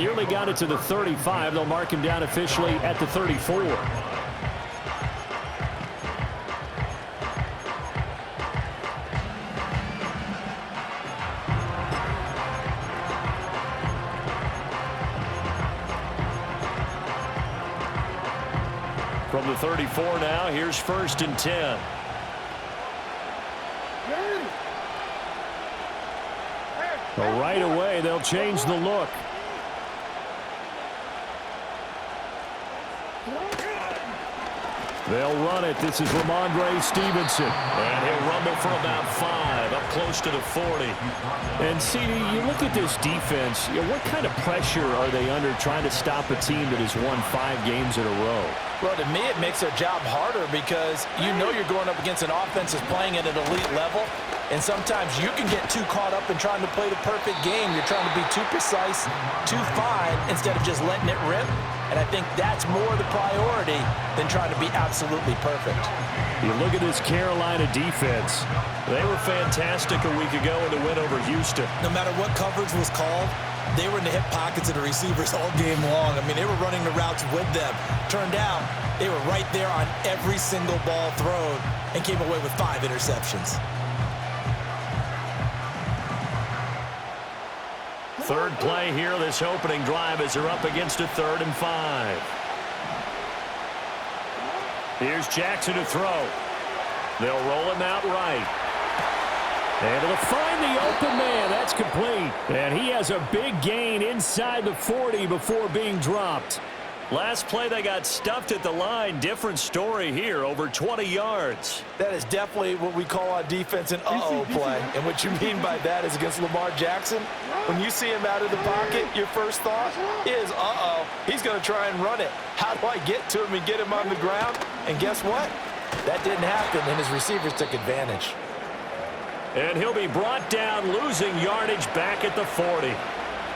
Nearly got it to the 35. They'll mark him down officially at the 34. From the 34 now, here's 1st and 10. Well, right away, they'll change the look. They'll run it. This is Ramondre Stevenson. And he'll rumble for about 5, up close to the 40. And, CD, you look at this defense, what kind of pressure are they under trying to stop a team that has won 5 games in a row? Well, to me, it makes their job harder because you know you're going up against an offense that's playing at an elite level. And sometimes you can get too caught up in trying to play the perfect game. You're trying to be too precise, too fine, instead of just letting it rip. And I think that's more the priority than trying to be absolutely perfect. You look at this Carolina defense. They were fantastic a week ago in the win over Houston. No matter what coverage was called, they were in the hip pockets of the receivers all game long. I mean, they were running the routes with them. Turned out, they were right there on every single ball thrown and came away with 5 interceptions. Third play here, this opening drive as they're up against a 3rd and 5. Here's Jackson to throw. They'll roll him out right. Able to find the open man. That's complete. And he has a big gain inside the 40 before being dropped. Last play, they got stuffed at the line. Different story here, over 20 yards. That is definitely what we call on defense an uh-oh play. And what you mean by that is against Lamar Jackson, when you see him out of the pocket, your first thought is, uh-oh, he's going to try and run it. How do I get to him and get him on the ground? And guess what? That didn't happen, and his receivers took advantage. And he'll be brought down, losing yardage back at the 40.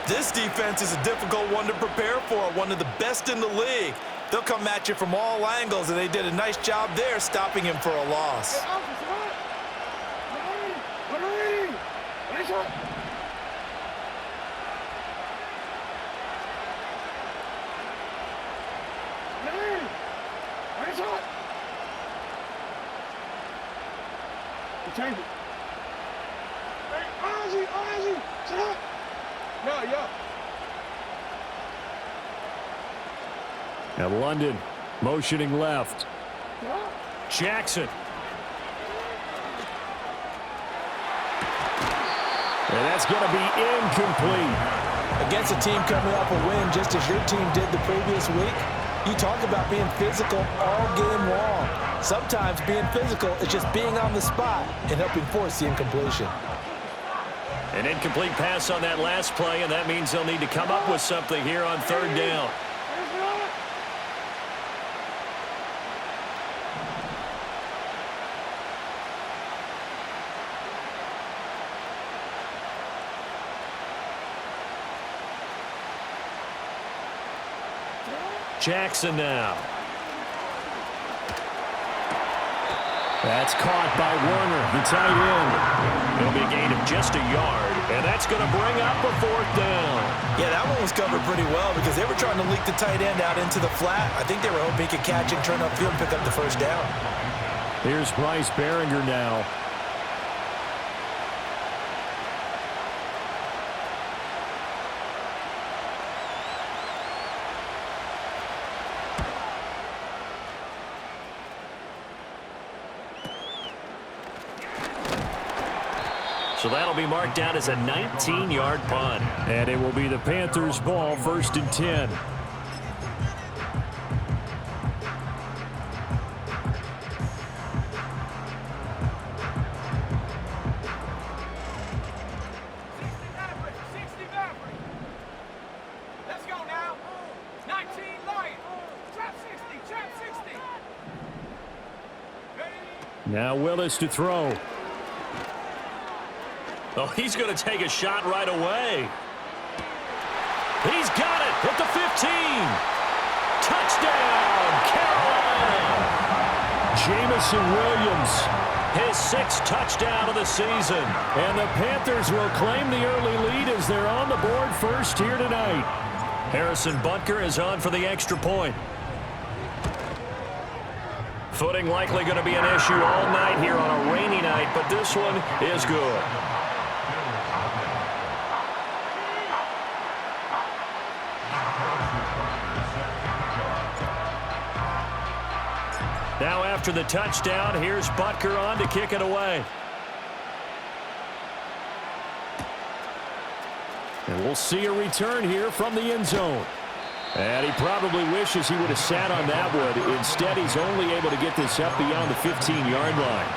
This defense is a difficult one to prepare for, one of the best in the league. They'll come at you from all angles, and they did a nice job there stopping him for a loss. Change it. Hey, Ozzy, sit up. Yo. Now London motioning left. Jackson. And that's going to be incomplete. Against a team coming off a win just as your team did the previous week, you talk about being physical all game long. Sometimes being physical is just being on the spot and helping force the incompletion. An incomplete pass on that last play, and that means they'll need to come up with something here on 3rd down. Jackson now. That's caught by Warner, the tight end. It'll be a gain of just a yard, and that's going to bring up a 4th down. Yeah, that one was covered pretty well because they were trying to leak the tight end out into the flat. I think they were hoping he could catch and turn upfield and pick up the 1st down. Here's Bryce Behringer now. So that'll be marked down as a 19-yard punt. And it will be the Panthers' ball, 1st and 10. Let's go now. 19 Lions. Trap 60. Now Willis to throw. Oh, he's going to take a shot right away. He's got it at the 15. Touchdown, Carolina. Jamison Williams, his 6th touchdown of the season. And the Panthers will claim the early lead as they're on the board first here tonight. Harrison Butker is on for the extra point. Footing likely going to be an issue all night here on a rainy night, but this one is good. Now after the touchdown, here's Butker on to kick it away. And we'll see a return here from the end zone. And he probably wishes he would have sat on that one. Instead, he's only able to get this up beyond the 15-yard line.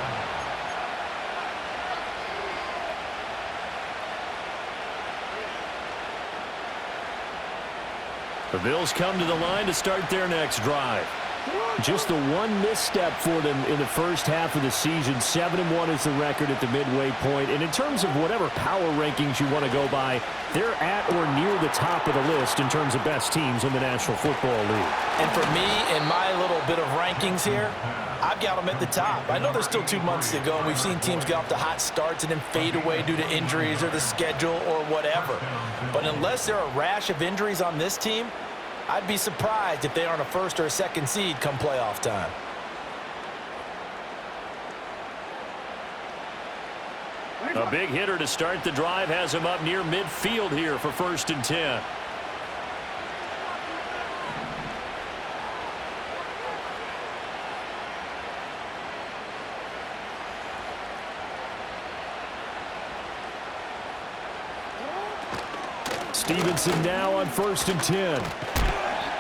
The Bills come to the line to start their next drive. Just the one misstep for them in the first half of the season. 7-1 is the record at the midway point. And in terms of whatever power rankings you want to go by, they're at or near the top of the list in terms of best teams in the National Football League. And for me, in my little bit of rankings here, I've got them at the top. I know there's still 2 months to go, and we've seen teams get off to hot starts and then fade away due to injuries or the schedule or whatever. But unless there are a rash of injuries on this team, I'd be surprised if they aren't a first or a second seed come playoff time. A big hitter to start the drive has him up near midfield here for 1st and 10. Stevenson now on 1st and 10.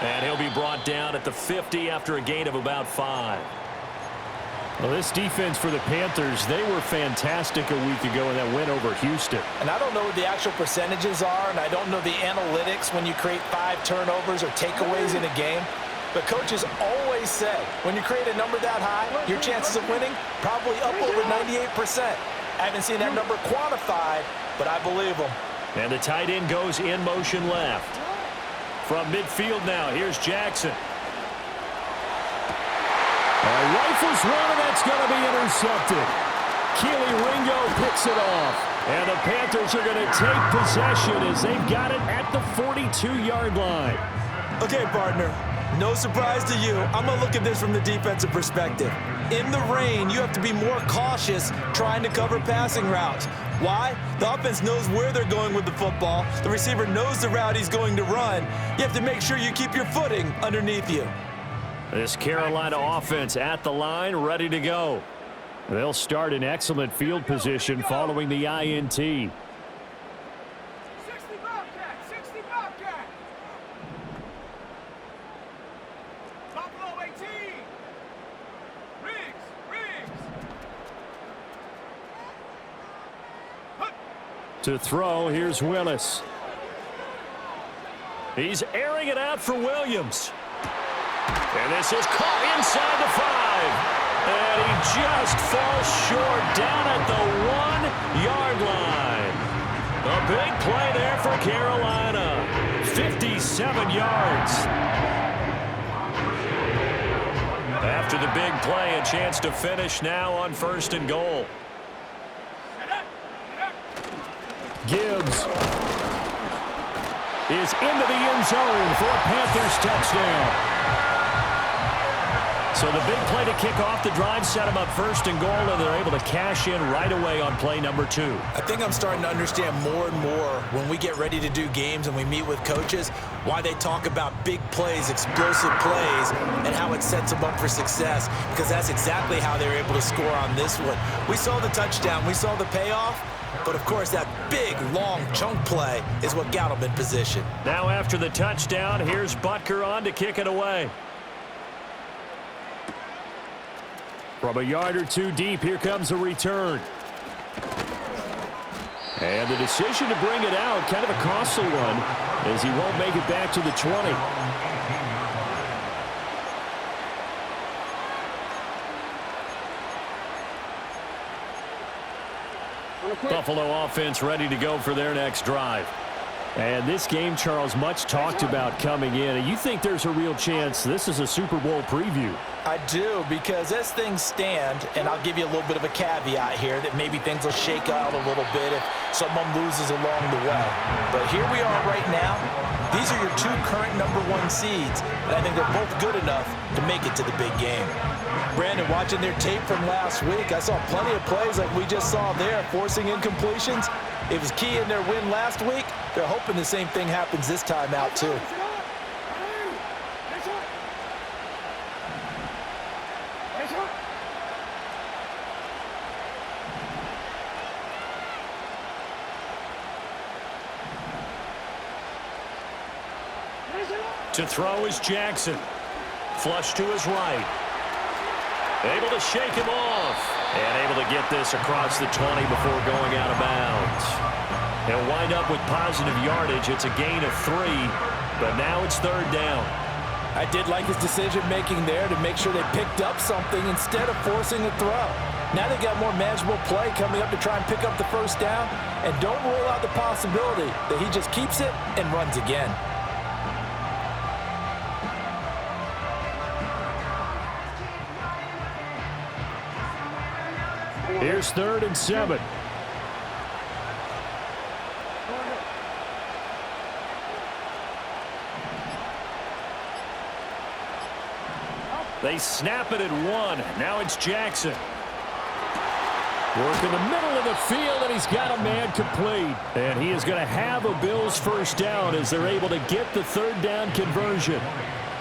And he'll be brought down at the 50 after a gain of about 5. Well, this defense for the Panthers, they were fantastic a week ago in that win over Houston. And I don't know what the actual percentages are, and I don't know the analytics when you create 5 turnovers or takeaways in a game. But coaches always say, when you create a number that high, your chances of winning probably up over 98%. I haven't seen that number quantified, but I believe them. And the tight end goes in motion left. From midfield now, here's Jackson. Rifles one, and that's going to be intercepted. Keely Ringo picks it off. And the Panthers are going to take possession as they've got it at the 42-yard line. Okay, partner, no surprise to you. I'm going to look at this from the defensive perspective. In the rain, you have to be more cautious trying to cover passing routes. Why? The offense knows where they're going with the football. The receiver knows the route he's going to run. You have to make sure you keep your footing underneath you. This Carolina offense at the line, ready to go. They'll start in excellent field position following the INT. 60 Bobcat, 60 Bobcat. Buffalo 18. Riggs. To throw, here's Willis. He's airing it out for Williams. And this is caught inside the 5. And he just falls short down at the 1-yard line. A big play there for Carolina. 57 yards. After the big play, a chance to finish now on 1st and goal. Gibbs is into the end zone for a Panthers touchdown. So the big play to kick off the drive set them up 1st and goal, and they're able to cash in right away on play number 2. I think I'm starting to understand more and more when we get ready to do games and we meet with coaches why they talk about big plays, explosive plays, and how it sets them up for success, because that's exactly how they were able to score on this one. We saw the touchdown. We saw the payoff. But, of course, that big, long chunk play is what got them in position. Now after the touchdown, here's Butker on to kick it away. From a yard or 2 deep, here comes a return. And the decision to bring it out, kind of a costly one, as he won't make it back to the 20. Buffalo offense ready to go for their next drive. And this game, Charles, much talked about coming in. And you think there's a real chance this is a Super Bowl preview? I do, because as things stand, and I'll give you a little bit of a caveat here, that maybe things will shake out a little bit if someone loses along the way. But here we are right now. These are your two current #1 seeds, and I think they're both good enough to make it to the big game. Brandon, watching their tape from last week, I saw plenty of plays like we just saw there, forcing incompletions. It was key in their win last week. They're hoping the same thing happens this time out, too. To throw is Jackson. Flush to his right. Able to shake him off. And able to get this across the 20 before going out of bounds. He'll wind up with positive yardage. It's a gain of 3, but now it's 3rd down. I did like his decision-making there to make sure they picked up something instead of forcing a throw. Now they got more manageable play coming up to try and pick up the 1st down, and don't rule out the possibility that he just keeps it and runs again. Here's 3rd and 7. They snap it at 1. Now it's Jackson. Work in the middle of the field, and he's got a man complete. And he is going to have a Bills 1st down as they're able to get the 3rd down conversion.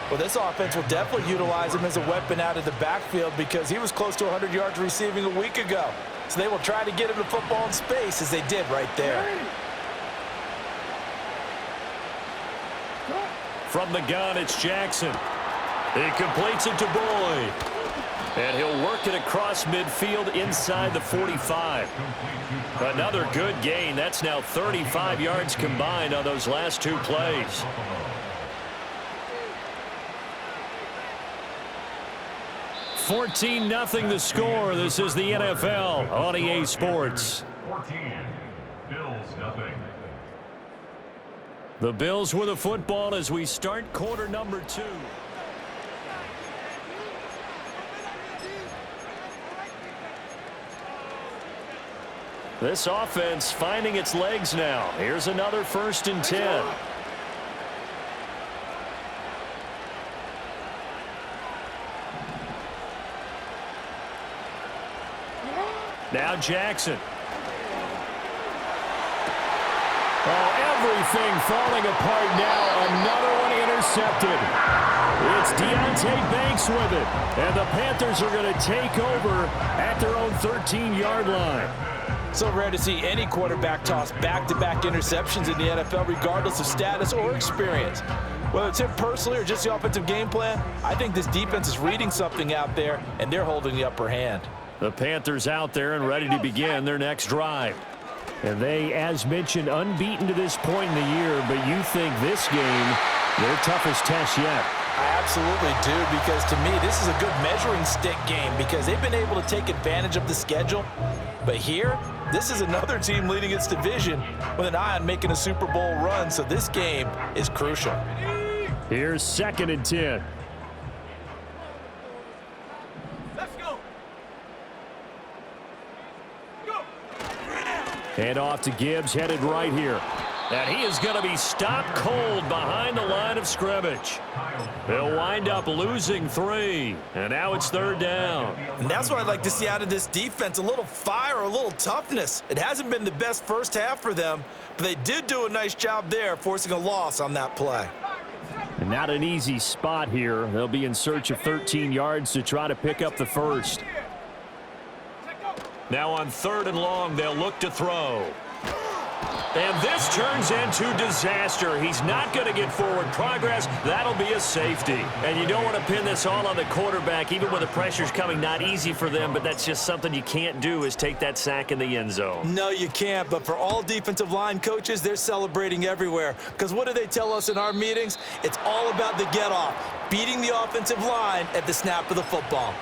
Well, this offense will definitely utilize him as a weapon out of the backfield because he was close to 100 yards receiving a week ago. So they will try to get him the football in space as they did right there. From the gun, it's Jackson. He completes it to Boyd. And he'll work it across midfield inside the 45. Another good gain. That's now 35 yards combined on those last 2 plays. $14-0 the score. This is the NFL on EA Sports. 14, Bills nothing. The Bills with the football as we start quarter number 2. This offense finding its legs now. Here's another 1st and 10. Now Jackson. Oh, everything falling apart now. Another one intercepted. It's Deontay Banks with it. And the Panthers are going to take over at their own 13-yard line. So rare to see any quarterback toss back-to-back interceptions in the NFL, regardless of status or experience. Whether it's him personally or just the offensive game plan, I think this defense is reading something out there, and they're holding the upper hand. The Panthers out there and ready to begin their next drive. And they, as mentioned, unbeaten to this point in the year, but you think this game, their toughest test yet. I absolutely do, because to me, this is a good measuring stick game because they've been able to take advantage of the schedule. But here, this is another team leading its division with an eye on making a Super Bowl run, so this game is crucial. Here's 2nd and 10. Let's go. Go. And off to Gibbs, headed right here. And he is going to be stopped cold behind the line of scrimmage. They'll wind up losing 3. And now it's 3rd down. And that's what I'd like to see out of this defense, a little fire, a little toughness. It hasn't been the best first half for them, but they did do a nice job there, forcing a loss on that play. And not an easy spot here. They'll be in search of 13 yards to try to pick up the 1st. Now on 3rd and long, they'll look to throw. And this turns into disaster. He's not going to get forward progress. That'll be a safety. And you don't want to pin this all on the quarterback, even when the pressure's coming. Not easy for them, but that's just something you can't do is take that sack in the end zone. No, you can't, but for all defensive line coaches, they're celebrating everywhere. Because what do they tell us in our meetings? It's all about the get-off, beating the offensive line at the snap of the football.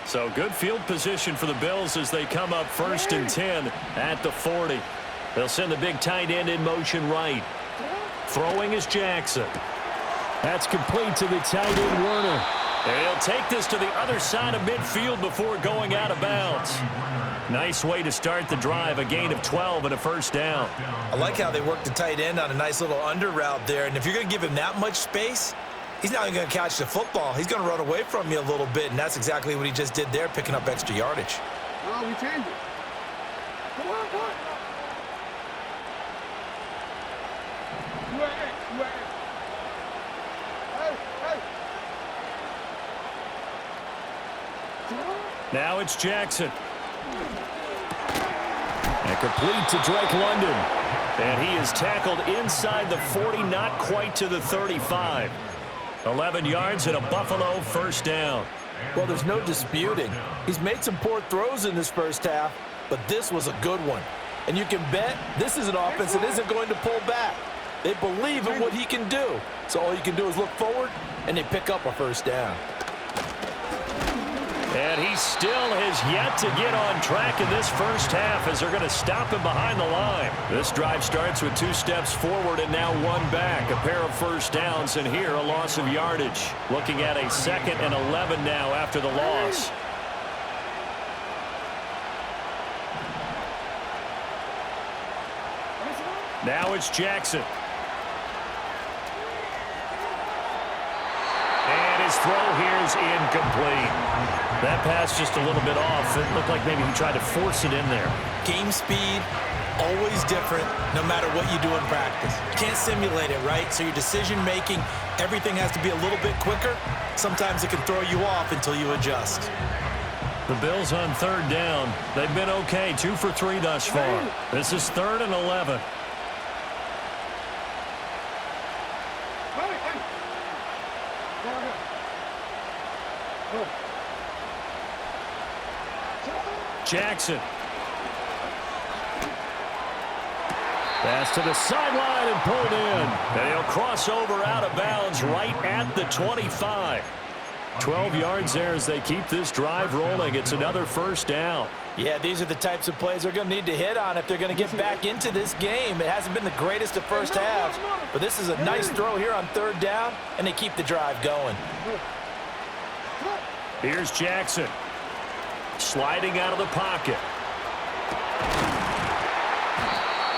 So good field position for the Bills as they come up 1st and 10 at the 40. They'll send the big tight end in motion right. Throwing is Jackson. That's complete to the tight end, Werner. And he'll take this to the other side of midfield before going out of bounds. Nice way to start the drive, a gain of 12 and a first down. I like how they worked the tight end on a nice little under route there. And if you're going to give him that much space, he's not even going to catch the football. He's going to run away from you a little bit, and that's exactly what he just did there, picking up extra yardage. No, we changed it. Come on, come on. Now it's Jackson. And complete to Drake London. And he is tackled inside the 40, not quite to the 35. 11 yards and a Buffalo first down. Well, there's no disputing. He's made some poor throws in this first half, but this was a good one. And you can bet this is an offense that isn't going to pull back. They believe in what he can do. So all you can do is look forward, and they pick up a first down. And he still has yet to get on track in this first half as they're going to stop him behind the line. This drive starts with 2 steps forward and now 1 back. A pair of first downs, and here a loss of yardage. Looking at a 2nd and 11 now after the loss. Now it's Jackson. And his throw here is incomplete. That pass just a little bit off. It looked like maybe he tried to force it in there. Game speed, always different, no matter what you do in practice. You can't simulate it, right? So your decision-making, everything has to be a little bit quicker. Sometimes it can throw you off until you adjust. The Bills on 3rd down. They've been okay, 2 for 3 thus far. This is 3rd and 11. Jackson. Pass to the sideline and pulled in. And he'll cross over out of bounds right at the 25. 12 yards there as they keep this drive rolling. It's another first down. Yeah, these are the types of plays they're going to need to hit on if they're going to get back into this game. It hasn't been the greatest of first halves, but this is a nice throw here on 3rd down, and they keep the drive going. Here's Jackson. Sliding out of the pocket.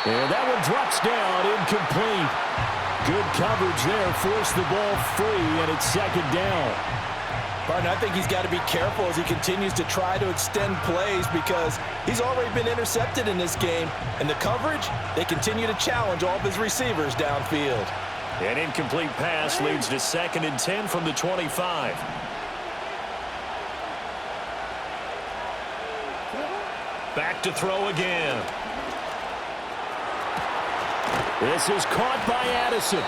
And that one drops down, incomplete. Good coverage there, forced the ball free, and it's 2nd down. Partner, I think he's got to be careful as he continues to try to extend plays because he's already been intercepted in this game. And the coverage, they continue to challenge all of his receivers downfield. An incomplete pass leads to 2nd and 10 from the 25. Back to throw again. This is caught by Addison.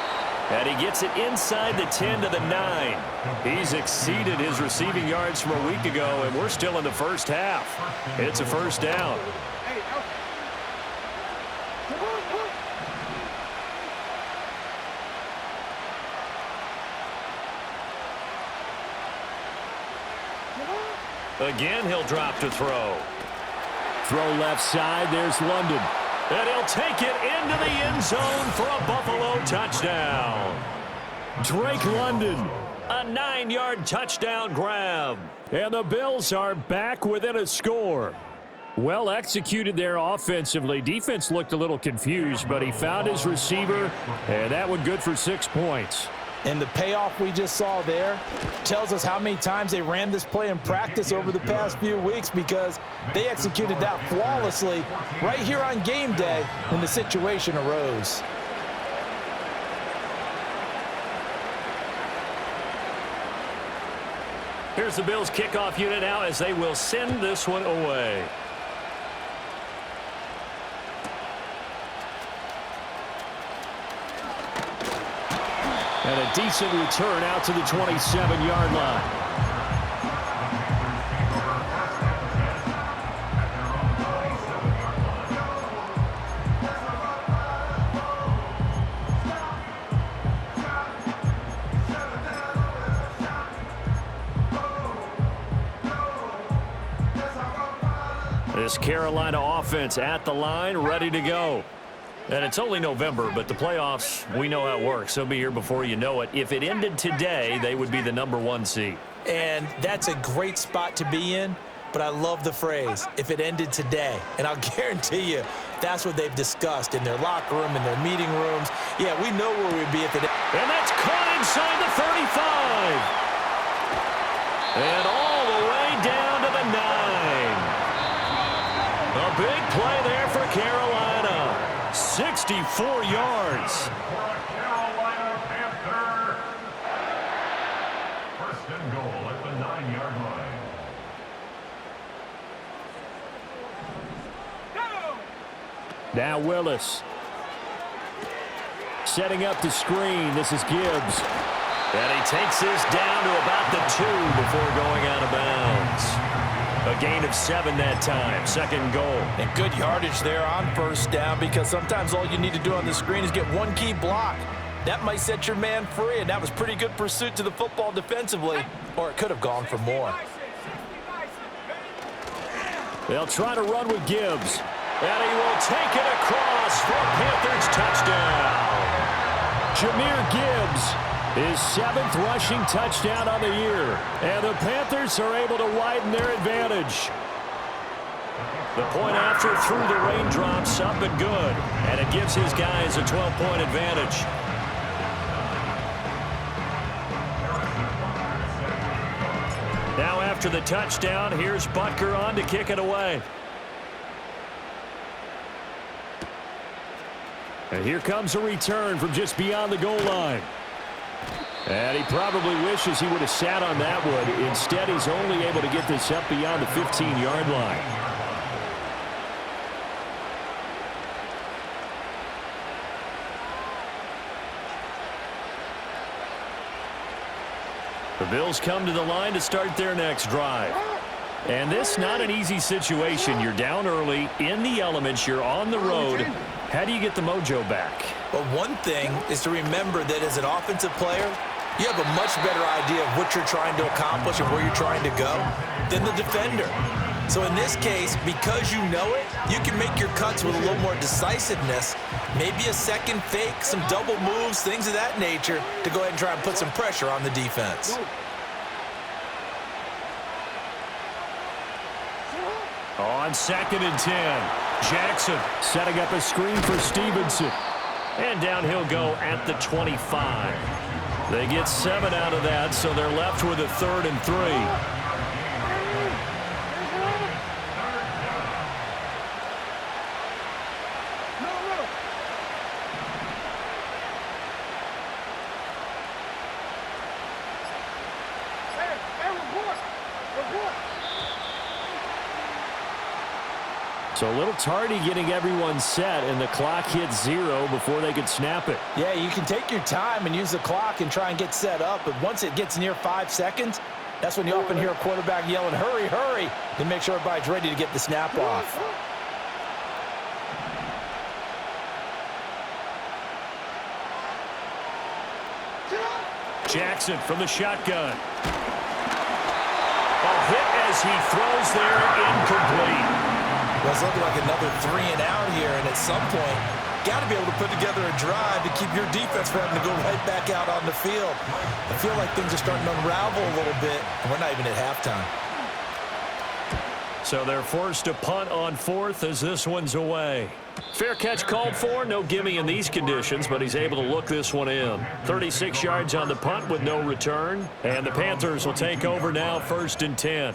And he gets it inside the 10 to the 9. He's exceeded his receiving yards from a week ago, and we're still in the first half. It's a first down. Again, he'll drop to throw. Throw left side. There's London. And he'll take it into the end zone for a Buffalo touchdown. Drake London. A 9-yard touchdown grab. And the Bills are back within a score. Well executed there offensively. Defense looked a little confused, but he found his receiver, and that one good for 6 points. And the payoff we just saw there tells us how many times they ran this play in practice over the past few weeks because they executed that flawlessly right here on game day when the situation arose. Here's the Bills kickoff unit now as they will send this one away. And a decent return out to the 27-yard line. This Carolina offense at the line, ready to go. And it's only November, but the playoffs, we know how it works. They'll be here before you know it. If it ended today, they would be the #1 seed. And that's a great spot to be in but I love the phrase, if it ended today. And I'll guarantee you, that's what they've discussed in their locker room, in their meeting rooms. Yeah, we know where we'd be if it... And that's caught inside the 35. And all the way down to the 9. A big play there for Carolina. 64 yards. Carolina Panther. First and goal at the 9-yard line. Now Willis. Setting up the screen. This is Gibbs. And he takes this down to about the 2 before going out of bounds. A gain of 7 that time. Second goal. And good yardage there on first down, because sometimes all you need to do on the screen is get one key block. That might set your man free, and that was pretty good pursuit to the football defensively, or it could have gone for more. They'll try to run with Gibbs. And he will take it across for Panthers touchdown. Jahmyr Gibbs, his 7th rushing touchdown on the year. And the Panthers are able to widen their advantage. The point after through the raindrops up and good. And it gives his guys a 12-point advantage. Now after the touchdown, here's Butker on to kick it away. And here comes a return from just beyond the goal line. And he probably wishes he would have sat on that one. Instead, he's only able to get this up beyond the 15-yard line. The Bills come to the line to start their next drive. And this not an easy situation. You're down early, in the elements, you're on the road. How do you get the mojo back? Well, one thing is to remember that as an offensive player, you have a much better idea of what you're trying to accomplish and where you're trying to go than the defender. So in this case, because you know it, you can make your cuts with a little more decisiveness, maybe a second fake, some double moves, things of that nature, to go ahead and try and put some pressure on the defense. On 2nd and 10, Jackson setting up a screen for Stevenson. And down he'll go at the 25. They get 7 out of that, so they're left with a 3rd and 3. So a little tardy getting everyone set, and the clock hits 0 before they could snap it. Yeah, you can take your time and use the clock and try and get set up, but once it gets near 5 seconds, that's when you often hear a quarterback yelling, hurry, hurry, to make sure everybody's ready to get the snap off. Jackson from the shotgun. A hit as he throws there, incomplete. Well, it's looking like another 3 and out here, and at some point, got to be able to put together a drive to keep your defense from having to go right back out on the field. I feel like things are starting to unravel a little bit, and we're not even at halftime. So they're forced to punt on 4th as this one's away. Fair catch called for, no gimme in these conditions, but he's able to look this one in. 36 yards on the punt with no return, and the Panthers will take over now, 1st and 10.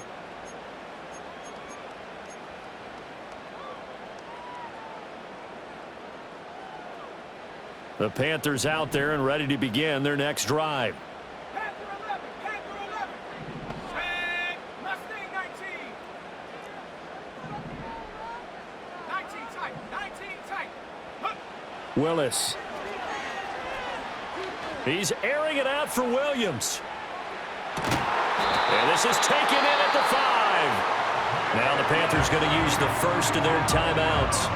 The Panthers out there and ready to begin their next drive. Panther 11, Panther 11. And Mustang 19. 19 tight, 19 tight. Huh. Willis. He's airing it out for Williams. And this is taken in at the 5. Now the Panthers going to use the first of their timeouts,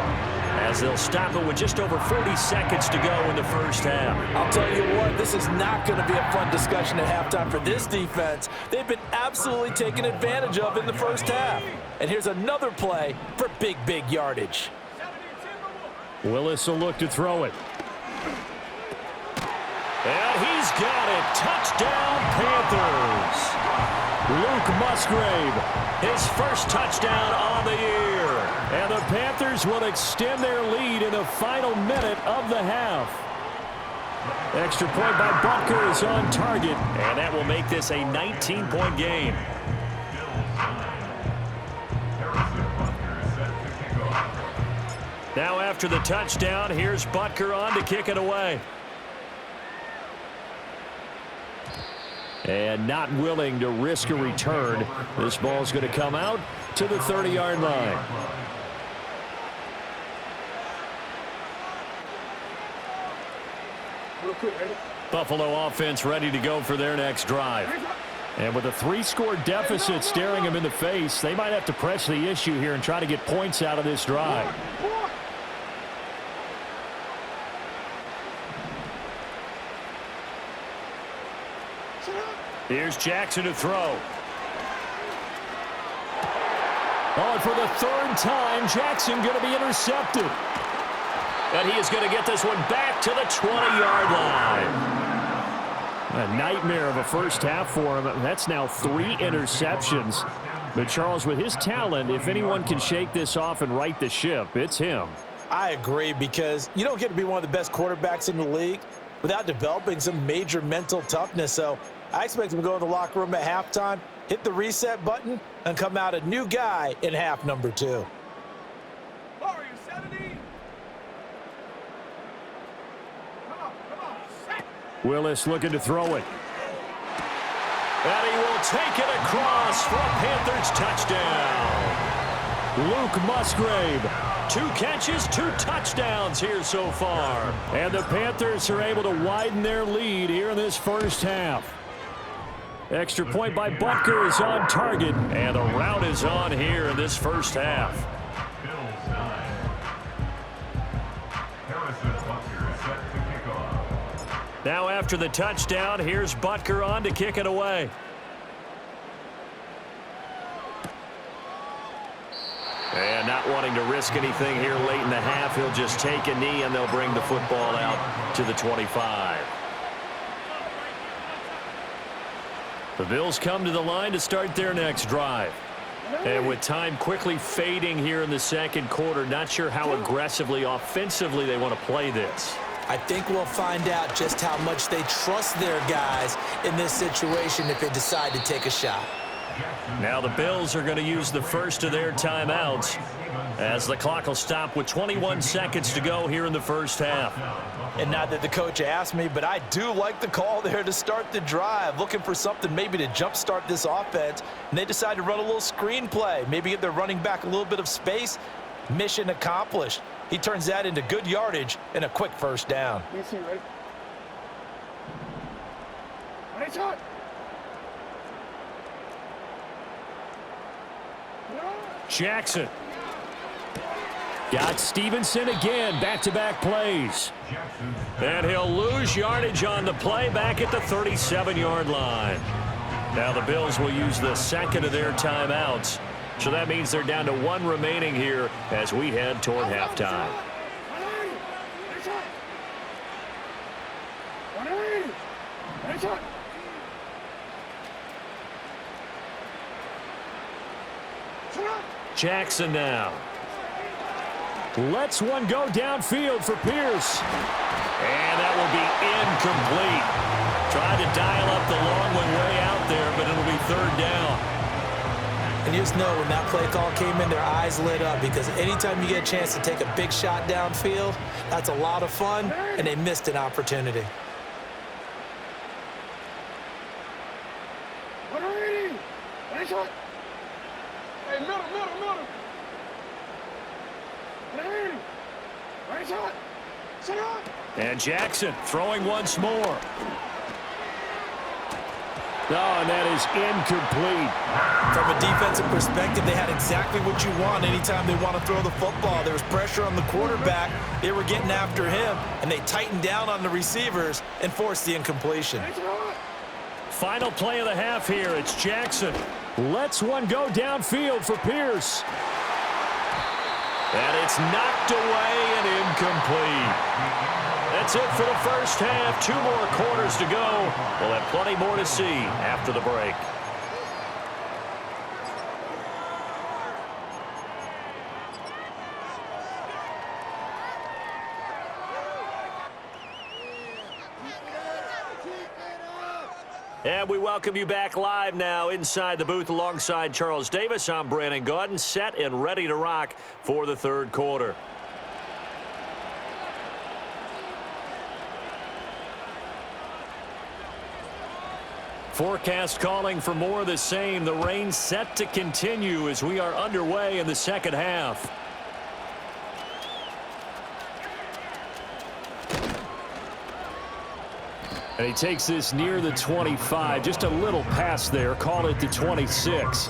as they'll stop it with just over 40 seconds to go in the first half. I'll tell you what, this is not going to be a fun discussion at halftime for this defense. They've been absolutely taken advantage of in the first half. And here's another play for big, big yardage. Willis will look to throw it. And he's got it. Touchdown, Panthers. Luke Musgrave. His first touchdown on the year. And the Panthers will extend their lead in the final minute of the half. Extra point by Butker is on target. And that will make this a 19-point game. Now after the touchdown, here's Butker on to kick it away. And not willing to risk a return. This ball's going to come out to the 30-yard line. Buffalo offense ready to go for their next drive. And with a 3-score deficit staring them in the face, they might have to press the issue here and try to get points out of this drive. Here's Jackson to throw. Oh, and for the 3rd time, Jackson going to be intercepted. And he is going to get this one back to the 20-yard line. A nightmare of a first half for him. That's now 3 interceptions. But Charles, with his talent, if anyone can shake this off and right the ship, it's him. I agree, because you don't get to be one of the best quarterbacks in the league without developing some major mental toughness. So I expect him to go in the locker room at halftime, hit the reset button, and come out a new guy in half number 2. Warrior 70. Come on, set. Willis looking to throw it. And he will take it across for a Panthers touchdown. Luke Musgrave. 2 catches, 2 touchdowns here so far. And the Panthers are able to widen their lead here in this first half. Extra point by Butker is on target. And a rout is on here in this first half. Now after the touchdown, here's Butker on to kick it away. And not wanting to risk anything here late in the half, he'll just take a knee and they'll bring the football out to the 25. The Bills come to the line to start their next drive. And with time quickly fading here in the second quarter, not sure how aggressively, offensively they want to play this. I think we'll find out just how much they trust their guys in this situation if they decide to take a shot. Now the Bills are going to use the first of their timeouts as the clock will stop with 21 seconds to go here in the first half. And not that the coach asked me, but I do like the call there to start the drive, looking for something maybe to jumpstart this offense. And they decide to run a little screen play, maybe give their running back a little bit of space. Mission accomplished. He turns that into good yardage and a quick first down. Jackson. Got Stevenson again, back-to-back plays. And he'll lose yardage on the play back at the 37-yard line. Now the Bills will use the second of their timeouts. So that means they're down to 1 remaining here as we head toward halftime. Jackson now. Lets one go downfield for Pierce. And that will be incomplete. Tried to dial up the long one way out there, but it'll be 3rd down. And you just know when that play call came in, their eyes lit up, because anytime you get a chance to take a big shot downfield, that's a lot of fun, and they missed an opportunity. Hey, middle. And Jackson throwing once more. Oh, and that is incomplete. From a defensive perspective, they had exactly what you want anytime they want to throw the football. There was pressure on the quarterback. They were getting after him, and they tightened down on the receivers and forced the incompletion. Final play of the half here. It's Jackson. Lets one go downfield for Pierce. And it's knocked away and incomplete. That's it for the first half. 2 more quarters to go. We'll have plenty more to see after the break. And we welcome you back live now inside the booth alongside Charles Davis. I'm Brandon Gaudin, set and ready to rock for the third quarter. Forecast calling for more of the same. The rain set to continue as we are underway in the second half. And he takes this near the 25, just a little past there, call it the 26.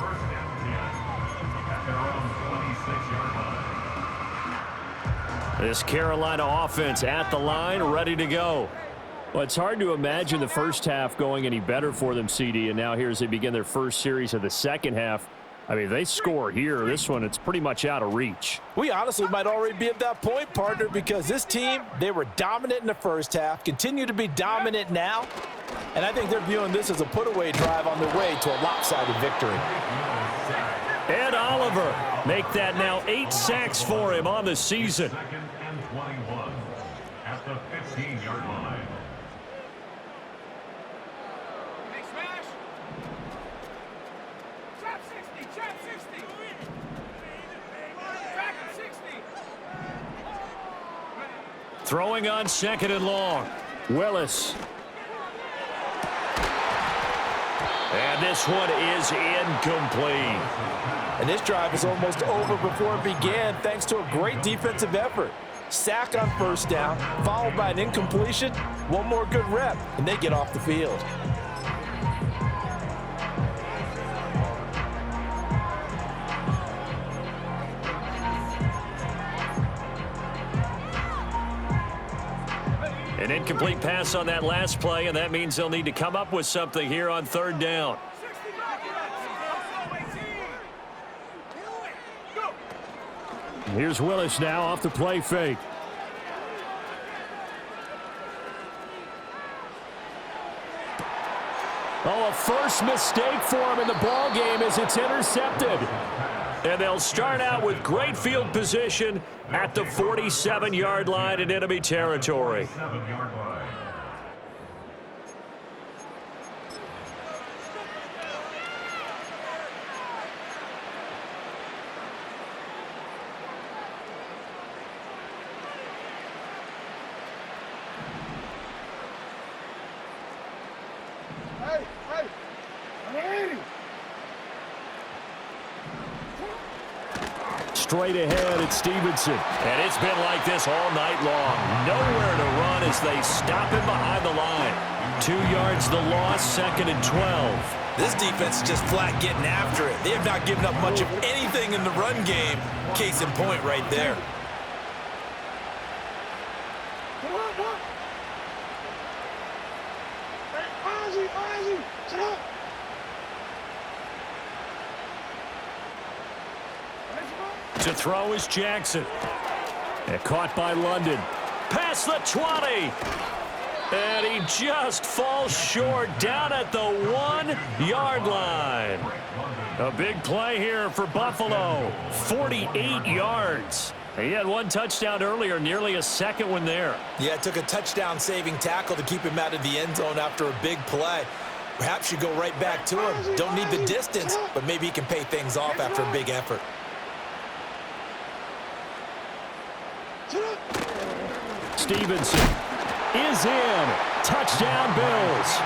This Carolina offense at the line, ready to go. Well, it's hard to imagine the first half going any better for them, CD, and now here as they begin their first series of the second half. I mean, if they score here, this one, it's pretty much out of reach. We honestly might already be at that point, partner, because this team, they were dominant in the first half, continue to be dominant now, and I think they're viewing this as a put-away drive on their way to a lopsided victory. Ed Oliver make that now 8 sacks for him on the season. Second and 21 at the 15-yard line. Hey, smash. Trap 60, trap 60. Track 60. Throwing on second and long. Willis. And this one is incomplete. And this drive is almost over before it began thanks to a great defensive effort. Sack on first down, followed by an incompletion, one more good rep, and they get off the field. An incomplete pass on that last play, and that means they'll need to come up with something here on third down. 60 back. Go. Here's Willis now off the play fake. Oh, a first mistake for him in the ball game as it's intercepted. And they'll start out with great field position at the 47-yard line in enemy territory. 7-yard line. Hey, hey. I'm ready. Straight ahead, it's Stevenson. And it's been like this all night long. Nowhere to run as they stop him behind the line. 2 yards the loss, second and 12. This defense is just flat getting after it. They have not given up much of anything in the run game. Case in point right there. Come on, come on. Hey, Ozzy, Ozzy, sit up. To throw is Jackson. And caught by London. Past the 20. And he just falls short down at the 1-yard line. A big play here for Buffalo. 48 yards. He had one touchdown earlier, nearly a second one there. Yeah, it took a touchdown-saving tackle to keep him out of the end zone after a big play. Perhaps you go right back to him. Don't need the distance, but maybe he can pay things off after a big effort. Stevenson is in. Touchdown, Bills.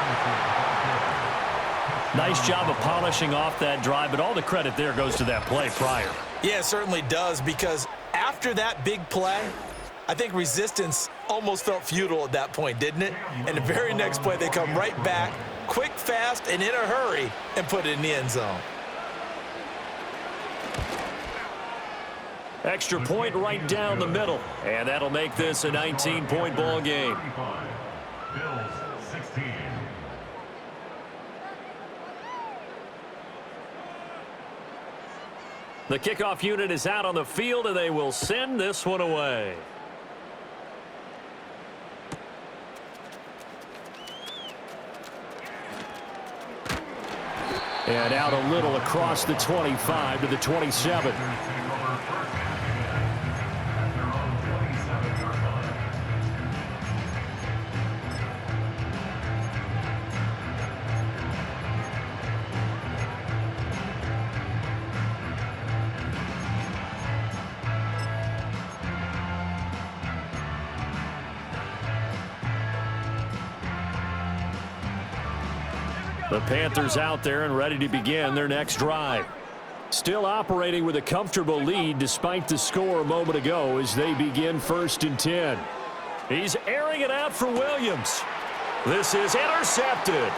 Nice job of polishing off that drive, but all the credit there goes to that play prior. Yeah, it certainly does, because after that big play, I think resistance almost felt futile at that point, didn't it? And the very next play, they come right back, quick, fast, and in a hurry, and put it in the end zone. Extra point right down the middle, and that'll make this a 19-point ball game. 35. Bills 16. The kickoff unit is out on the field, and they will send this one away. And out a little across the 25 to the 27. The Panthers out there and ready to begin their next drive. Still operating with a comfortable lead despite the score a moment ago as they begin 1st and 10. He's airing it out for Williams. This is intercepted.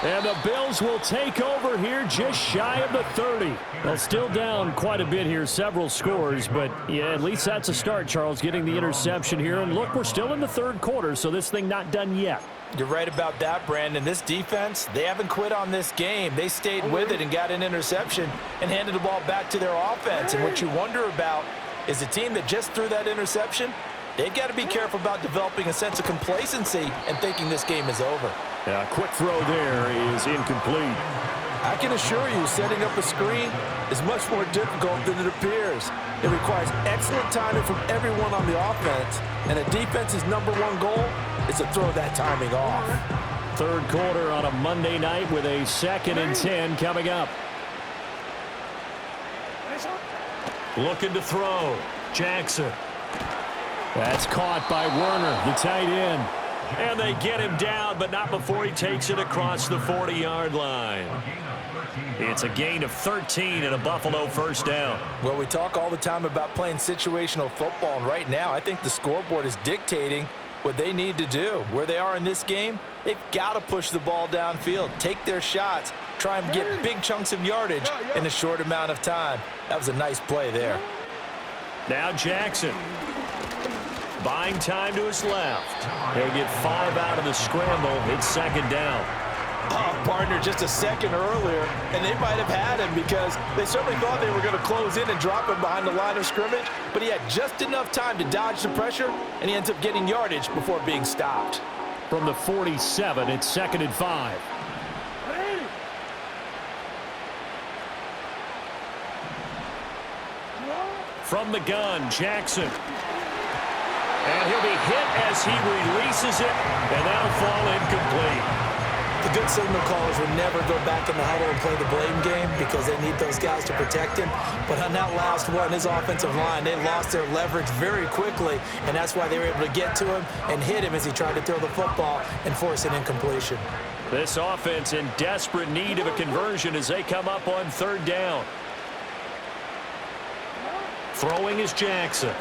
And the Bills will take over here just shy of the 30. Well, still down quite a bit here, several scores, but yeah, at least that's a start, Charles, getting the interception here. And look, we're still in the 3rd quarter, so this thing not done yet. You're right about that, Brandon. This defense, they haven't quit on this game. They stayed with it and got an interception and handed the ball back to their offense. And what you wonder about is the team that just threw that interception, they've got to be careful about developing a sense of complacency and thinking this game is over. Yeah, quick throw there is incomplete. I can assure you, setting up a screen is much more difficult than it appears. It requires excellent timing from everyone on the offense, and a defense's #1 goal is to throw that timing off. 3rd quarter on a Monday night with a 2nd and 10 coming up. Looking to throw. Jackson. That's caught by Werner, the tight end. And they get him down, but not before he takes it across the 40-yard line. It's a gain of 13 and a Buffalo 1st down. Well, we talk all the time about playing situational football, and right now I think the scoreboard is dictating what they need to do. Where they are in this game, they've got to push the ball downfield, take their shots, try and get big chunks of yardage in a short amount of time. That was a nice play there. Now Jackson. Buying time to his left. He'll get 5 out of the scramble. It's 2nd down. Oh, partner, just a second earlier, and they might have had him because they certainly thought they were going to close in and drop him behind the line of scrimmage, but he had just enough time to dodge the pressure, and he ends up getting yardage before being stopped. From the 47, it's 2nd and 5. From the gun, Jackson. And he'll be hit as he releases it, and that'll fall incomplete. The good signal callers would never go back in the huddle and play the blame game because they need those guys to protect him. But on that last one, his offensive line, they lost their leverage very quickly, and that's why they were able to get to him and hit him as he tried to throw the football and force an incompletion. This offense in desperate need of a conversion as they come up on 3rd down. Throwing is Jackson.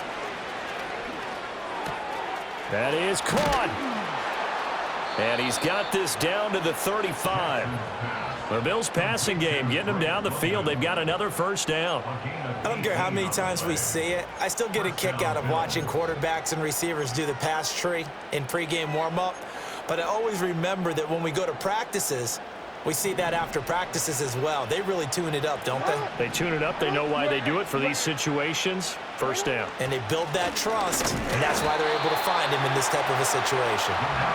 That is caught. And he's got this down to the 35. The Bills passing game, getting them down the field. They've got another 1st down. I don't care how many times we see it. I still get a kick out of watching quarterbacks and receivers do the pass tree in pregame warm-up. But I always remember that when we go to practices, we see that after practices as well. They really tune it up, don't they? They tune it up. They know why they do it for these situations. 1st down. And they build that trust, and that's why they're able to find him in this type of a situation.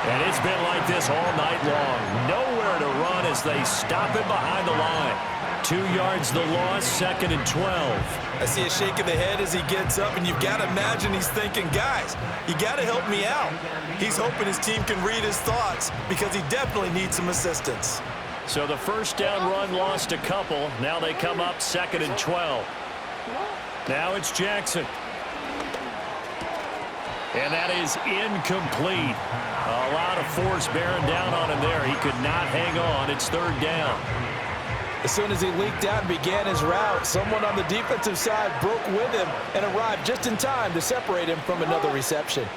And it's been like this all night long. Nowhere to run as they stop it behind the line. 2 yards the loss, 2nd and 12. I see a shake of the head as he gets up, and you've got to imagine he's thinking, guys, you got to help me out. He's hoping his team can read his thoughts because he definitely needs some assistance. So the 1st down run lost a couple. Now they come up 2nd and 12. Now it's Jackson. And that is incomplete. A lot of force bearing down on him there. He could not hang on. It's 3rd down. As soon as he leaked out and began his route, someone on the defensive side broke with him and arrived just in time to separate him from another reception.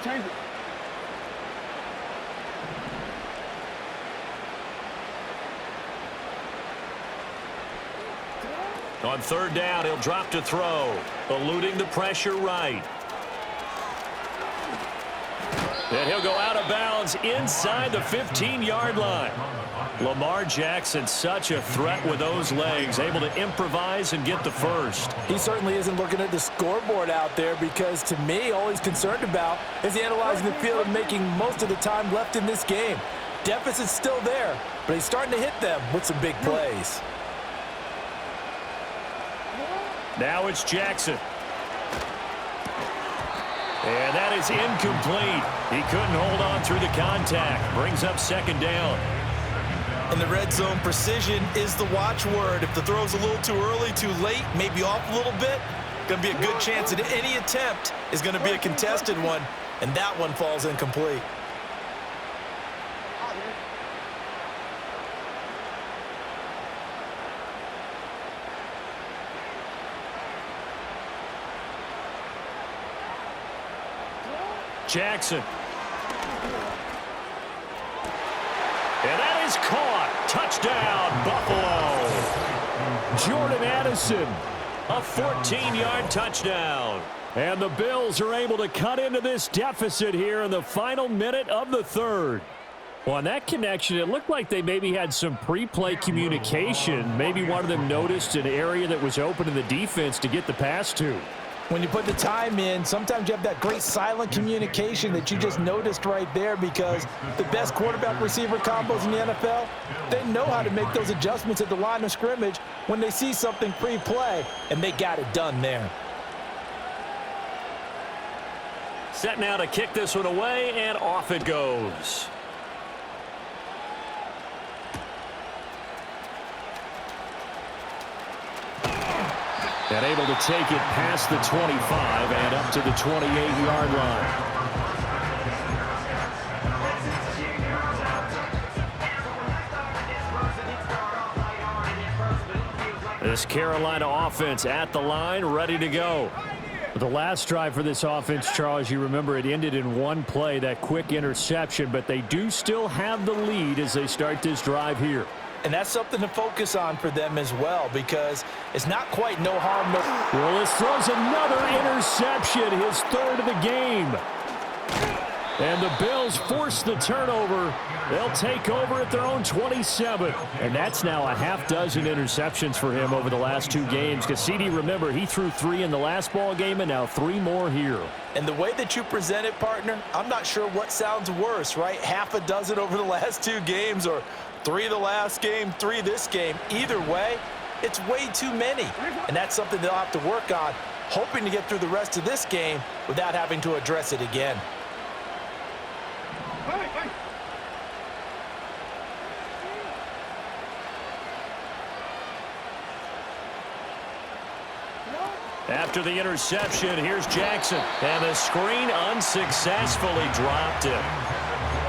Change it. On 3rd down, he'll drop to throw. Eluding the pressure right. And he'll go out of bounds inside the 15-yard line. Lamar Jackson, such a threat with those legs, able to improvise and get the 1st. He certainly isn't looking at the scoreboard out there because, to me, all he's concerned about is analyzing the field and making most of the time left in this game. Deficit's still there, but he's starting to hit them with some big plays. Now it's Jackson. And that is incomplete. He couldn't hold on through the contact. Brings up 2nd down. In the red zone, precision is the watchword. If the throw's a little too early, too late, maybe off a little bit, Going to be a good chance that any attempt is going to be a contested one, and that one falls incomplete. Jackson. And that is caught. Touchdown, Buffalo. Jordan Addison. A 14-yard touchdown. And the Bills are able to cut into this deficit here in the final minute of the third. Well, on that connection, it looked like they maybe had some pre-play communication. Maybe one of them noticed an area that was open in the defense to get the pass to. When you put the time in, sometimes you have that great silent communication that you just noticed right there, because the best quarterback-receiver combos in the NFL, they know how to make those adjustments at the line of scrimmage when they see something pre-play, and they got it done there. Set now to kick this one away, and off it goes. And able to take it past the 25 and up to the 28-yard line. This Carolina offense at the line, ready to go. The last drive for this offense, Charles, you remember it ended in one play, that quick interception, but they do still have the lead as they start this drive here. And that's something to focus on for them as well, because it's not quite no harm, no... Willis throws another interception, his third of the game. And the Bills force the turnover. They'll take over at their own 27. And that's now a half dozen interceptions for him over the last two games. Because CD, remember, he threw 3 in the last ball game and now 3 more here. And the way that you present it, partner, I'm not sure what sounds worse, right? Half a dozen over the last 2 games, or 3 the last game, 3 this game. Either way, it's way too many. And that's something they'll have to work on, hoping to get through the rest of this game without having to address it again. After the interception, here's Jackson. And the screen unsuccessfully dropped him.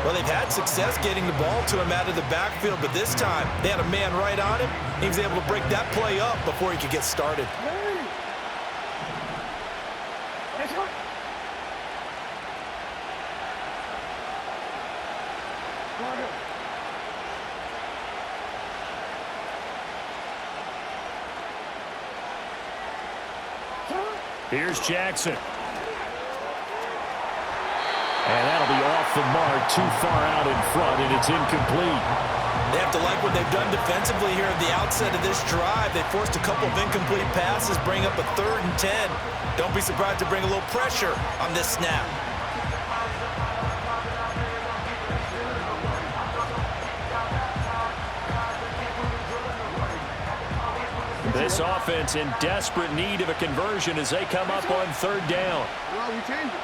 Well, they've had success getting the ball to him out of the backfield, but this time they had a man right on him. He was able to break that play up before he could get started. Here's Jackson. And that'll be off the mark, too far out in front, and it's incomplete. They have to like what they've done defensively here at the outset of this drive. They forced a couple of incomplete passes, bring up a 3rd and 10. Don't be surprised to bring a little pressure on this snap. This offense in desperate need of a conversion as they come up on 3rd down. Well, we changed it.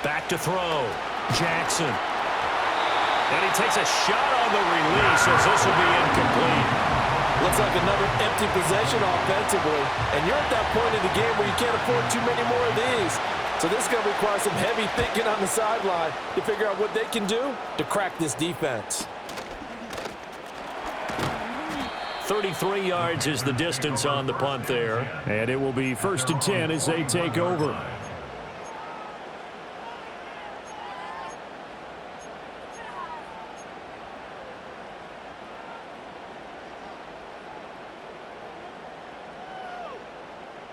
Back to throw. Jackson. And he takes a shot on the release as this will be incomplete. Looks like another empty possession offensively. And you're at that point in the game where you can't afford too many more of these. So this is going to require some heavy thinking on the sideline to figure out what they can do to crack this defense. 33 yards is the distance on the punt there. And it will be 1st and 10 as they take over.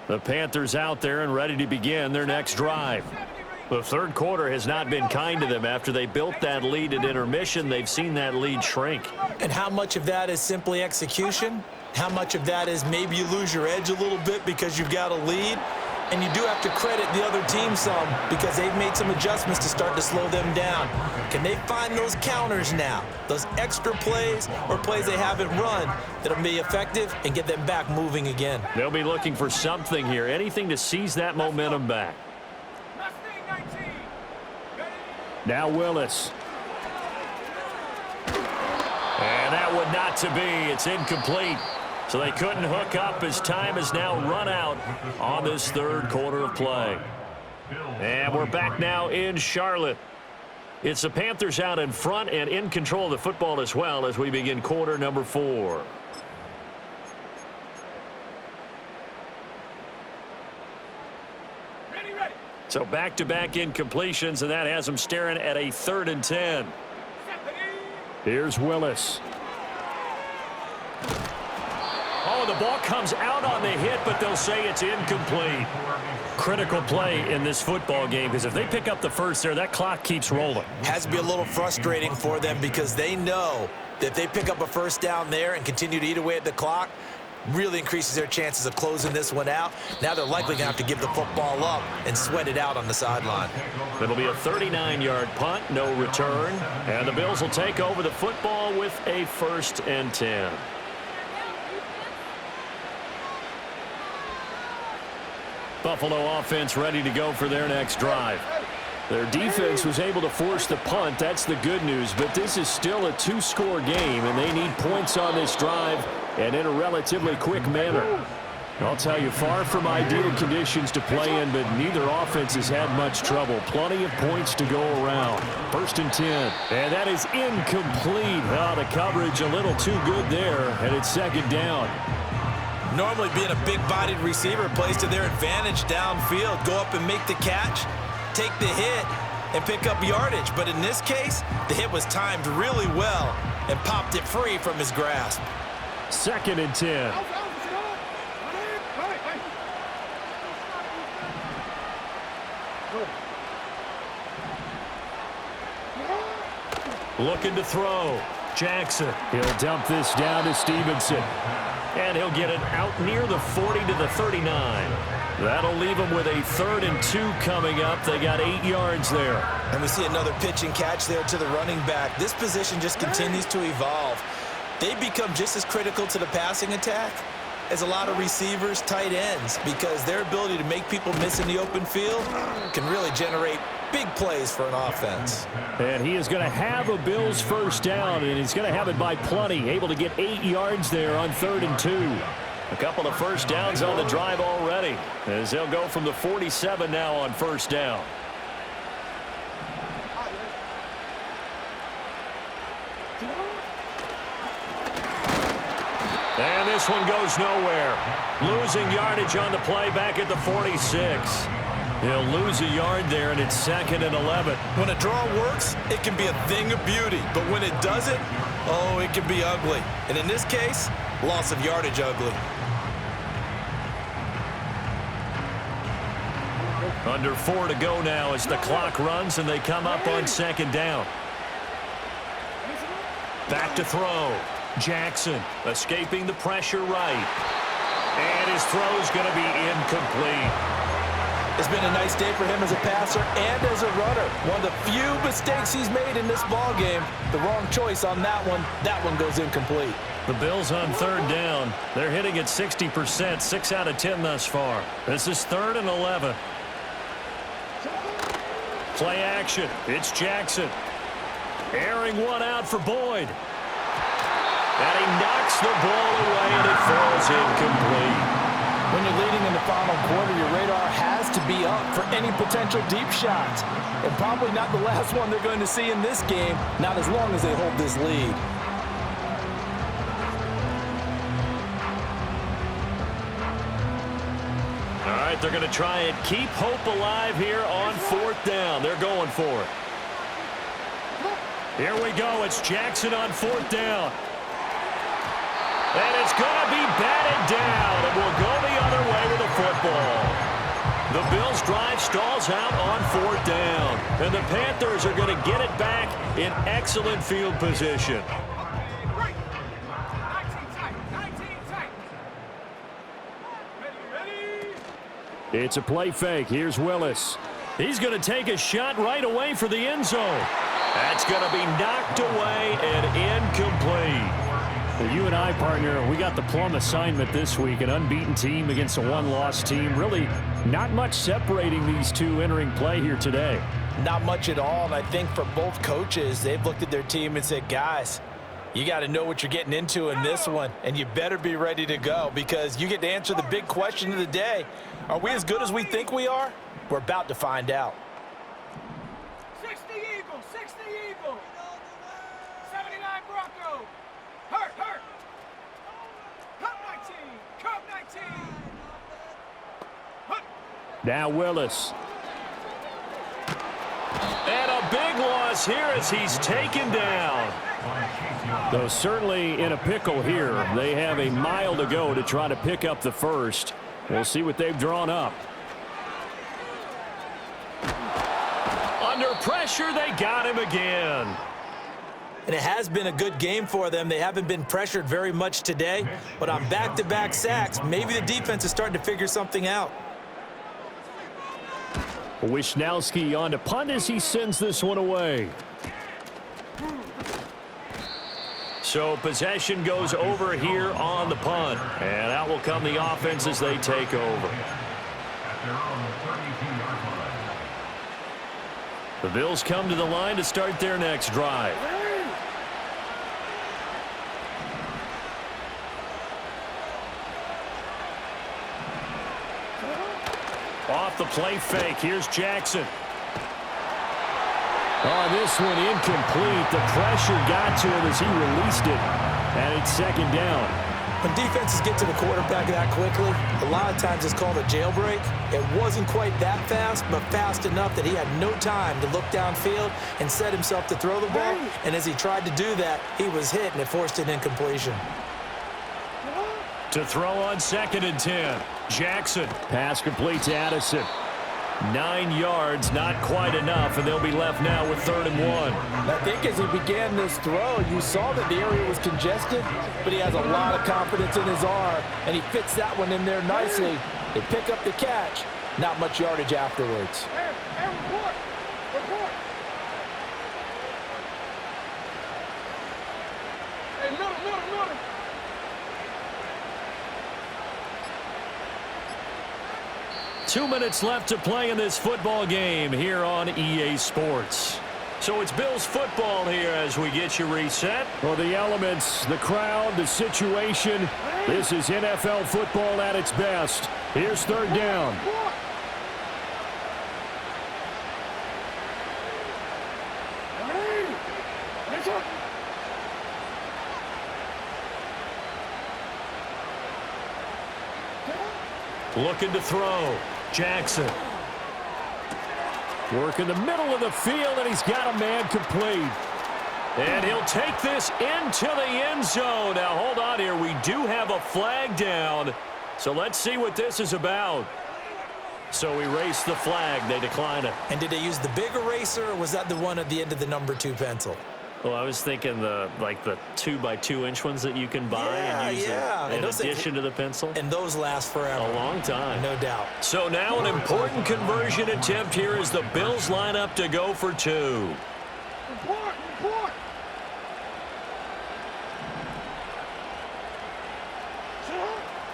The Panthers out there and ready to begin their next drive. The third quarter has not been kind to them. After they built that lead at intermission, they've seen that lead shrink. And how much of that is simply execution? How much of that is maybe you lose your edge a little bit because you've got a lead? And you do have to credit the other team some because they've made some adjustments to start to slow them down. Can they find those counters now, those extra plays or plays they haven't run that'll be effective and get them back moving again? They'll be looking for something here, anything to seize that momentum back. Now Willis. And that would not to be. It's incomplete. So they couldn't hook up as time has now run out on this third quarter of play. And we're back now in Charlotte. It's the Panthers out in front and in control of the football as well as we begin quarter number 4. So back-to-back incompletions, and that has them staring at a 3rd and 10. Here's Willis. Oh, the ball comes out on the hit, but they'll say it's incomplete. Critical play in this football game, because if they pick up the first there, that clock keeps rolling. Has to be a little frustrating for them because they know that if they pick up a first down there and continue to eat away at the clock, really increases their chances of closing this one out. Now they're likely going to have to give the football up and sweat it out on the sideline. It'll be a 39-yard punt, no return. And the Bills will take over the football with a 1st and 10. Buffalo offense ready to go for their next drive. Their defense was able to force the punt. That's the good news. But this is still a 2-score game, and they need points on this drive and in a relatively quick manner. I'll tell you, far from ideal conditions to play in, but neither offense has had much trouble. Plenty of points to go around. 1st and 10. And that is incomplete. Oh, the coverage a little too good there, and it's 2nd down. Normally being a big-bodied receiver plays to their advantage downfield. Go up and make the catch, take the hit, and pick up yardage. But in this case, the hit was timed really well and popped it free from his grasp. 2nd and 10. Looking to throw. Jackson. He'll dump this down to Stevenson. And he'll get it out near the 40 to the 39. That'll leave them with a 3rd and 2 coming up. They got 8 yards there. And we see another pitch and catch there to the running back. This position just continues to evolve. They become just as critical to the passing attack as a lot of receivers, tight ends, because their ability to make people miss in the open field can really generate big plays for an offense. And he is going to have a Bills 1st down, and he's going to have it by plenty. Able to get 8 yards there on 3rd and 2. A couple of 1st downs on the drive already, as they'll go from the 47 now on 1st down. And this one goes nowhere. Losing yardage on the play back at the 46. He'll lose a yard there, and it's 2nd and 11. When a draw works, it can be a thing of beauty. But when it doesn't, oh, it can be ugly. And in this case, loss of yardage ugly. Under 4 to go now as the clock runs, and they come up on 2nd down. Back to throw. Jackson escaping the pressure right. And his throw's going to be incomplete. It's been a nice day for him as a passer and as a runner. One of the few mistakes he's made in this ball game. The wrong choice on that one. That one goes incomplete. The Bills on 3rd down. They're hitting at 60%, 6 out of 10 thus far. This is 3rd and 11. Play action. It's Jackson. Airing one out for Boyd. And he knocks the ball away, and it falls incomplete. When you're leading in the final quarter, your radar has to be up for any potential deep shots. And probably not the last one they're going to see in this game, not as long as they hold this lead. All right, they're going to try and keep hope alive here on 4th down. They're going for it. Here we go. It's Jackson on 4th down. And it's going to be batted down, and we'll go the other way with the football. The Bills' drive stalls out on 4th down, and the Panthers are going to get it back in excellent field position. 19 tight. 19 tight. Ready. It's a play fake. Here's Willis. He's going to take a shot right away for the end zone. That's going to be knocked away and incomplete. For you and I, partner, we got the plum assignment this week. An unbeaten team against a one-loss team. Really not much separating these two entering play here today. Not much at all, and I think for both coaches, they've looked at their team and said, guys, you got to know what you're getting into in this one, and you better be ready to go because you get to answer the big question of the day. Are we as good as we think we are? We're about to find out. 60 Eagle, 60 Eagle. 79 Bronco. Hurt. Cup 19, Cup 19. Hut. Now Willis. And a big loss here as he's taken down. Though certainly in a pickle here. They have a mile to go to try to pick up the first. We'll see what they've drawn up. Under pressure, they got him again. And it has been a good game for them. They haven't been pressured very much today, but on back-to-back sacks, maybe the defense is starting to figure something out. Wisnowski on to punt as he sends this one away. So possession goes over here on the punt. And out will come the offense as they take over. The Bills come to the line to start their next drive. Off the play fake. Here's Jackson. Oh, this one incomplete. The pressure got to him as he released it. And it's second down. When defenses get to the quarterback that quickly, a lot of times it's called a jailbreak. It wasn't quite that fast, but fast enough that he had no time to look downfield and set himself to throw the ball. And as he tried to do that, he was hit, and it forced an incompletion. To throw on 2nd and 10. Jackson. Pass complete to Addison. 9 yards, not quite enough, and they'll be left now with 3rd and 1. I think as he began this throw, you saw that the area was congested, but he has a lot of confidence in his arm, and he fits that one in there nicely. They pick up the catch. Not much yardage afterwards. Hey, report. Hey, middle. 2 minutes left to play in this football game here on EA Sports. So it's Bills football here as we get you reset. Well, the elements, the crowd, the situation. This is NFL football at its best. Here's 3rd down. Looking to throw. Jackson. Work in the middle of the field, and he's got a man complete. And he'll take this into the end zone. Now, hold on here. We do have a flag down. So let's see what this is about. So erase the flag. They decline it. And did they use the big eraser, or was that the one at the end of the number 2 pencil? Well, I was thinking the 2x2-inch ones that you can buy and use in addition to the pencil. And those last forever. A long time. No doubt. So now an important conversion attempt here as the Bills line up to go for 2. Report.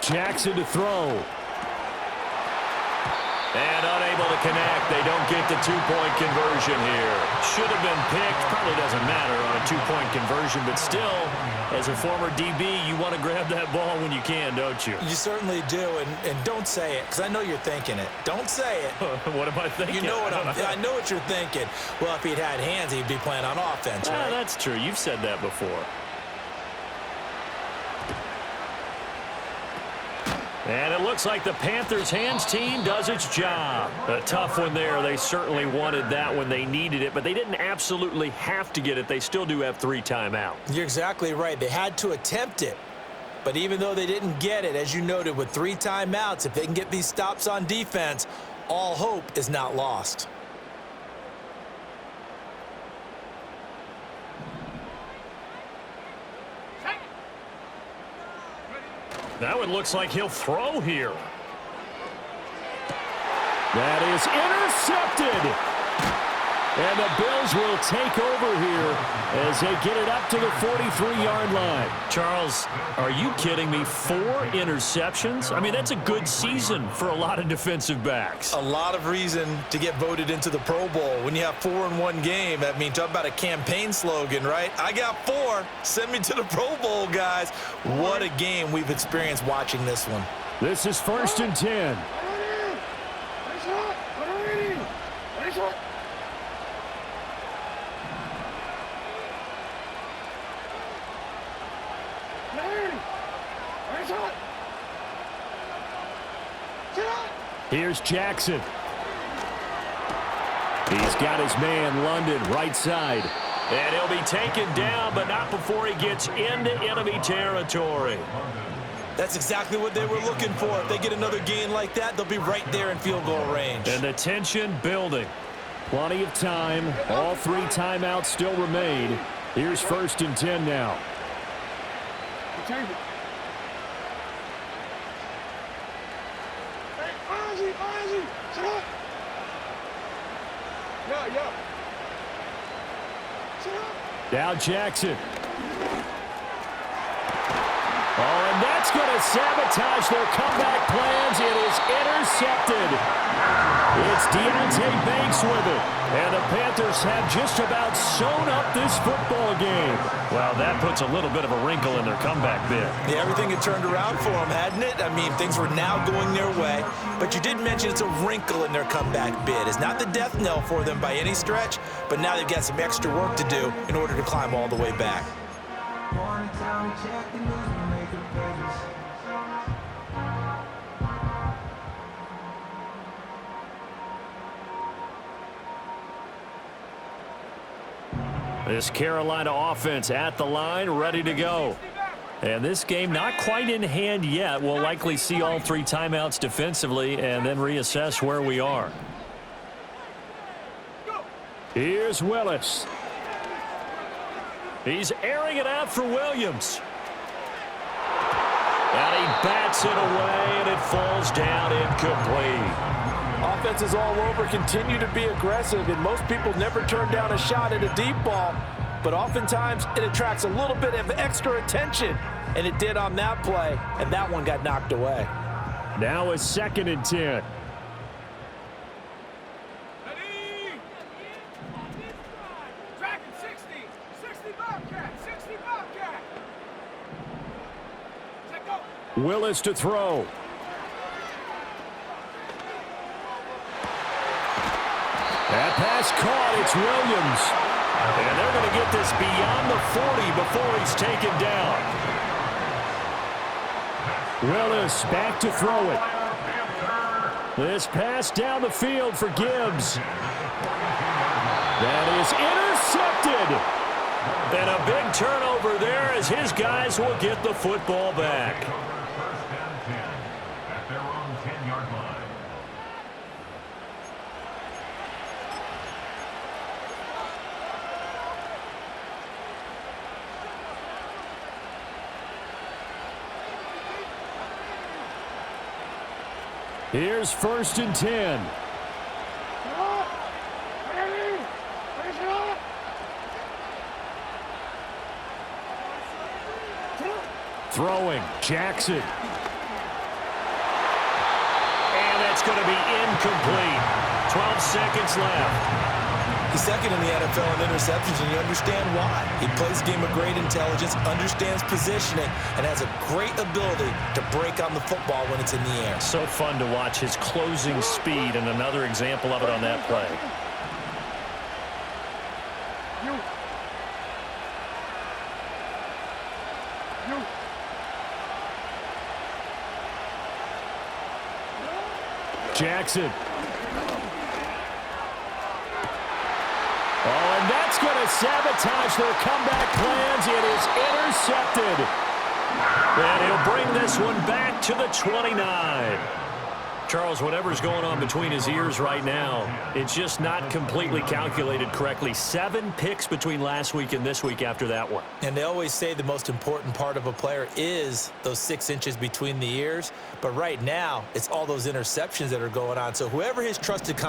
Jackson to throw. And unable to connect. They don't get the 2-point conversion here. Should have been picked. Probably doesn't matter on a 2-point conversion, but still, as a former DB, you want to grab that ball when you can, don't you? You certainly do, and don't say it, because I know you're thinking it. Don't say it. What am I thinking? You know what I know what you're thinking. Well, if he'd had hands, he'd be playing on offense, right? That's true. You've said that before. And it looks like the Panthers' hands team does its job. A tough one there. They certainly wanted that when they needed it, but they didn't absolutely have to get it. They still do have 3 timeouts. You're exactly right. They had to attempt it. But even though they didn't get it, as you noted, with 3 timeouts, if they can get these stops on defense, all hope is not lost. Now it looks like he'll throw here. That is intercepted. And the Bills will take over here as they get it up to the 43-yard line. Charles, are you kidding me? 4 interceptions? I mean, that's a good season for a lot of defensive backs. A lot of reason to get voted into the Pro Bowl. When you have 4 in one game, I mean, talk about a campaign slogan, right? I got 4. Send me to the Pro Bowl, guys. What a game we've experienced watching this one. This is 1st and 10. Here's Jackson. He's got his man, London, right side. And he'll be taken down, but not before he gets into enemy territory. That's exactly what they were looking for. If they get another gain like that, they'll be right there in field goal range. And the tension building. Plenty of time. All 3 timeouts still remain. Here's 1st and 10 now. Now Jackson. Oh, and that's going to sabotage their comeback plans. It is intercepted. It's Deontay Banks with it. And the Panthers have just about sewn up this football game. Well, that puts a little bit of a wrinkle in their comeback bid. Yeah, everything had turned around for them, hadn't it? I mean, things were now going their way. But you did mention it's a wrinkle in their comeback bid. It's not the death knell for them by any stretch, but now they've got some extra work to do in order to climb all the way back. This Carolina offense at the line, ready to go. And this game not quite in hand yet. We'll likely see all 3 timeouts defensively and then reassess where we are. Here's Willis. He's airing it out for Williams. And he bats it away, and it falls down incomplete. Offenses all over continue to be aggressive, and most people never turn down a shot at a deep ball. But oftentimes, it attracts a little bit of extra attention, and it did on that play, and that one got knocked away. Now it's 2nd and 10. Tracking 60. 60 Bobcat. 60 Bobcat. Let go. Willis to throw. That pass caught. It's Williams. And they're going to get this beyond the 40 before he's taken down. Willis back to throw it. This pass down the field for Gibbs. That is intercepted. And a big turnover there as his guys will get the football back. 1st and 10 at their own 10-yard line. Here's 1st and 10. Throwing, Jackson. And that's going to be incomplete. 12 seconds left. He's 2nd in the NFL in interceptions, and you understand why. He plays a game of great intelligence, understands positioning, and has a great ability to break on the football when it's in the air. So fun to watch his closing speed, and another example of it on that play. Jackson. Oh, and that's going to sabotage their comeback plans. It is intercepted. And he'll bring this one back to the 29. Charles, whatever's going on between his ears right now, it's just not completely calculated correctly. 7 picks between last week and this week after that one. And they always say the most important part of a player is those 6 inches between the ears. But right now, it's all those interceptions that are going on. So whoever his trusted